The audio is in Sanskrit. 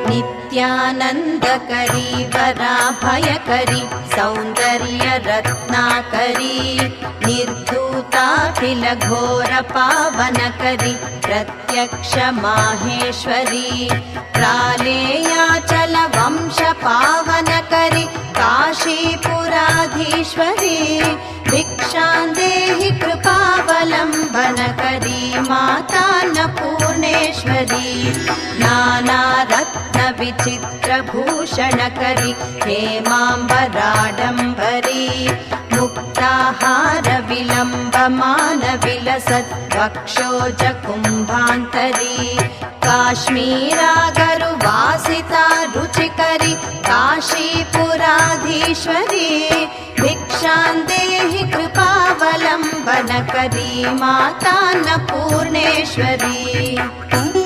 नित्यानन्दकरी वराभयकरी सौन्दर्यरत्नाकरी निर्धूताखिलघोरपावनकरी प्रत्यक्ष माहेश्वरी प्रालेयाचलवंशपावनकरी काशीपुराधीश्वरी भिक्षां देहि कृपावलम्बनकरी मातान्नपूर्णेश्वरी नानारत्नविचित्रभूषणकरी हेमाम्बराडम्बरी मुक्ताहारविलम्बमानविलसद्वक्षोजकुम्भान्तरी काश्मीरागरुवासिता रुचिकरी काशीपुराधीश्वरी भिक्षां देहि कृपावलम्बनकरी मातान्नपूर्णेश्वरी।